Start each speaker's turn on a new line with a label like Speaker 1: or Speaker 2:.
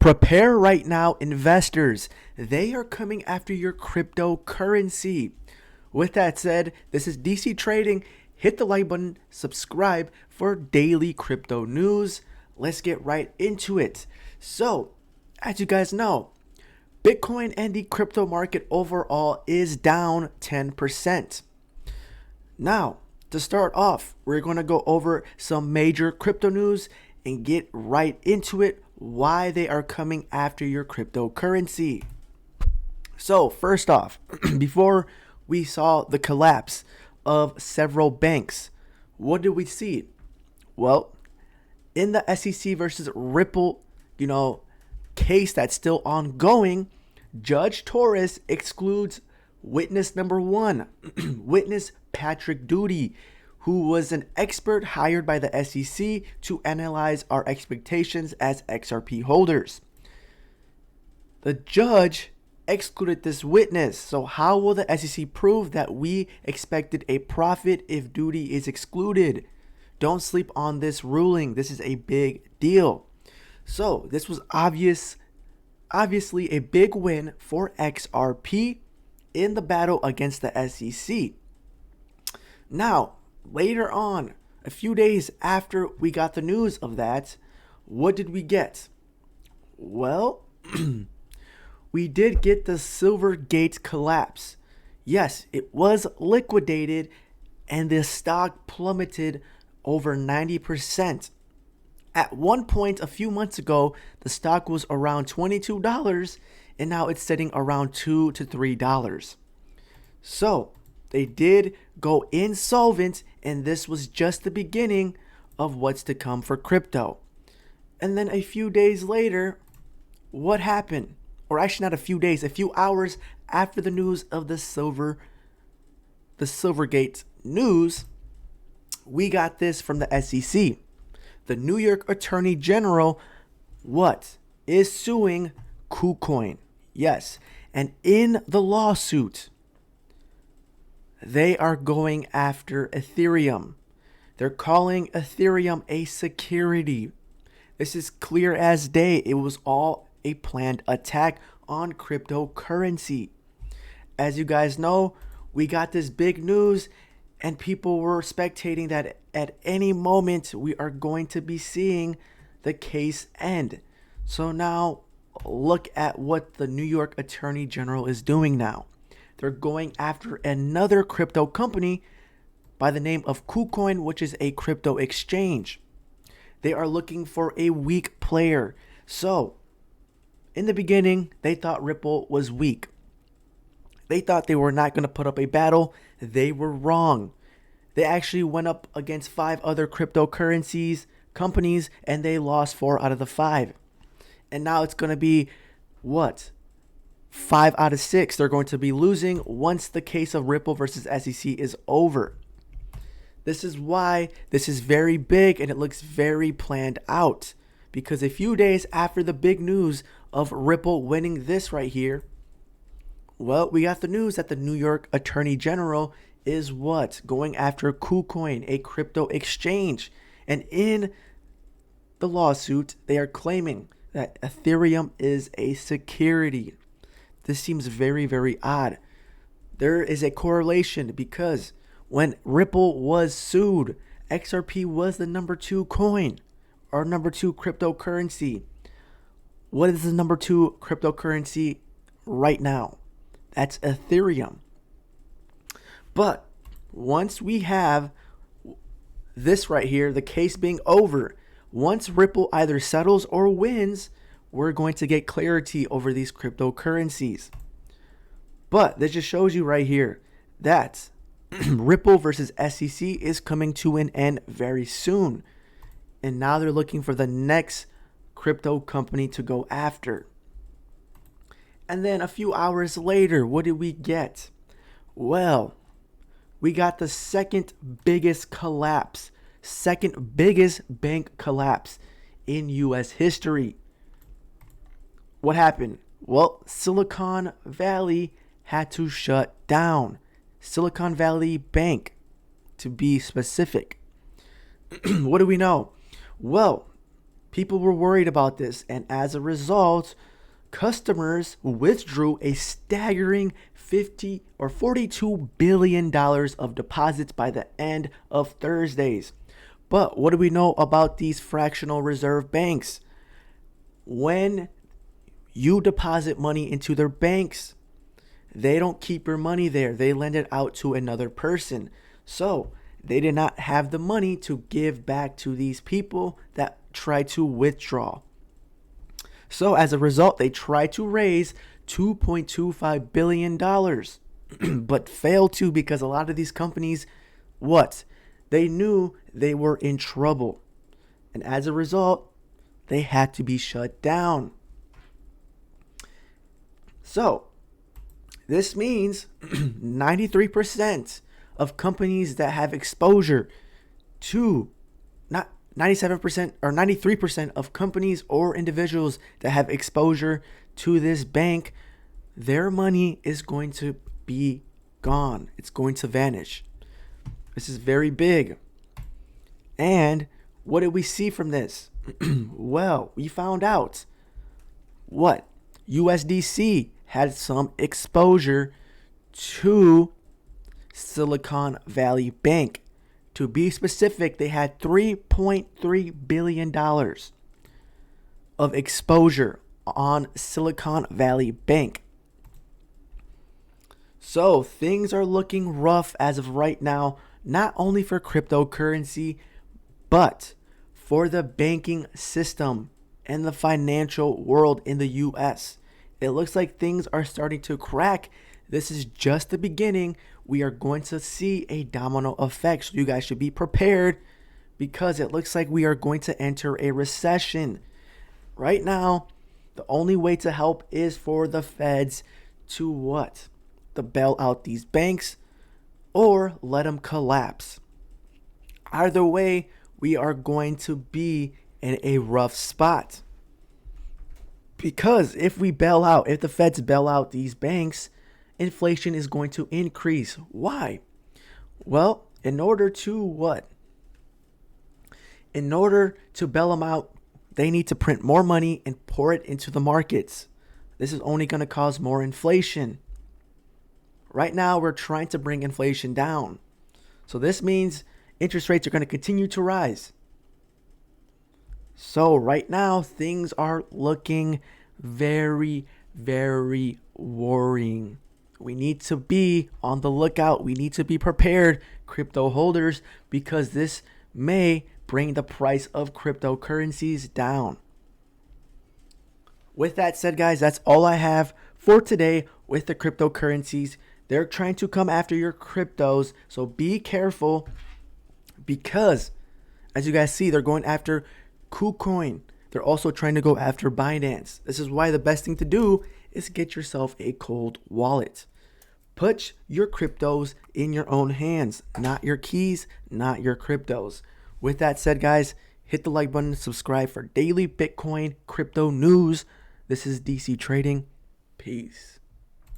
Speaker 1: Prepare right now, investors. They are coming after your cryptocurrency. With that said, this is DC Trading. Hit the like button, subscribe for daily crypto news. Let's get right into it. So, as you guys know, Bitcoin and the crypto market overall is down 10%. Now, to start off, we're going to go over some major crypto news and get right into it, why they are coming after your cryptocurrency. So, first off, before we saw the collapse of several banks, what did we see? Well, in the SEC versus Ripple, case that's still ongoing, Judge Torres excludes witness number one, witness Patrick Doody, who was an expert hired by the SEC to analyze our expectations as XRP holders. The judge excluded this witness. So how will the SEC prove that we expected a profit if Doody is excluded? Don't sleep on this ruling. This is a big deal. So this was obviously a big win for XRP in the battle against the SEC. Now, later on, a few days after we got the news of that, what did we get? Well, we did get the Silvergate collapse. Yes, it was liquidated and the stock plummeted over 90%. At one point a few months ago, the stock was around $22 and now it's sitting around $2 to $3. So, they did go insolvent, and this was just the beginning of what's to come for crypto. And then a few days later, what happened? Or actually not a few days, a few hours after the news of the Silvergate news, we got this from the SEC. The New York Attorney General, is suing KuCoin. Yes, and in the lawsuit, they are going after Ethereum. They're calling Ethereum a security. This is clear as day. It was all a planned attack on cryptocurrency. As you guys know, we got this big news and people were spectating that at any moment we are going to be seeing the case end. So now look at what the New York Attorney General is doing now. They're going after another crypto company by the name of KuCoin, which is a crypto exchange. They are looking for a weak player. So, in the beginning, they thought Ripple was weak. They thought they were not going to put up a battle. They were wrong. They actually went up against 5 other cryptocurrencies companies and they lost 4 out of the 5. And now it's going to be 5 out of 6 they're going to be losing once the case of Ripple versus SEC is over. This is why this is very big and it looks very planned out. Because a few days after the big news of Ripple winning this right here, we got the news that the New York Attorney General is going after KuCoin, a crypto exchange. And in the lawsuit, they are claiming that Ethereum is a security. This seems very, very odd. There is a correlation because when Ripple was sued, XRP was the number 2 coin or number 2 cryptocurrency. What is the number 2 cryptocurrency right now? That's Ethereum. But once we have this right here, the case being over, once Ripple either settles or wins, we're going to get clarity over these cryptocurrencies. But this just shows you right here that Ripple versus SEC is coming to an end very soon. And now they're looking for the next crypto company to go after. And then a few hours later, what did we get? Well, we got the second biggest bank collapse in US history. What happened? Well, Silicon Valley had to shut down. Silicon Valley Bank, to be specific. What do we know? Well, People were worried about this, and as a result, customers withdrew a staggering 50 or $42 billion of deposits by the end of Thursdays. But what do we know about these fractional reserve banks? When you deposit money into their banks, they don't keep your money there. They lend it out to another person. So they did not have the money to give back to these people that tried to withdraw. So as a result, they tried to raise $2.25 billion, but failed to, because a lot of these companies, they knew they were in trouble. And as a result, they had to be shut down. So this means 93% of companies that have exposure to, not 97% or 93% of companies or individuals that have exposure to this bank, their money is going to be gone. It's going to vanish. This is very big. And what did we see from this? Well, we found out USDC had some exposure to Silicon Valley Bank. To be specific, they had $3.3 billion of exposure on Silicon Valley Bank. So things are looking rough as of right now, not only for cryptocurrency, but for the banking system and the financial world in the US. It looks like things are starting to crack. This is just the beginning. We are going to see a domino effect. So you guys should be prepared, because it looks like we are going to enter a recession. Right now, the only way to help is for the feds to to bail out these banks or let them collapse. Either way, we are going to be in a rough spot. Because if the feds bail out these banks, inflation is going to increase. Why? Well, in order to bail them out, they need to print more money and pour it into the markets. This is only going to cause more inflation. Right now, we're trying to bring inflation down. So this means interest rates are going to continue to rise. So right now, things are looking very, very worrying. We need to be on the lookout. We need to be prepared, crypto holders, because this may bring the price of cryptocurrencies down. With that said, guys, that's all I have for today with the cryptocurrencies. They're trying to come after your cryptos, so be careful, because as you guys see, they're going after Coing. They're also trying to go after Binance. This is why the best thing to do is get yourself a cold wallet. Put your cryptos in your own hands, not your keys, not your cryptos. With that said, guys, hit the like button, subscribe for daily Bitcoin crypto news. This is DC Trading. Peace.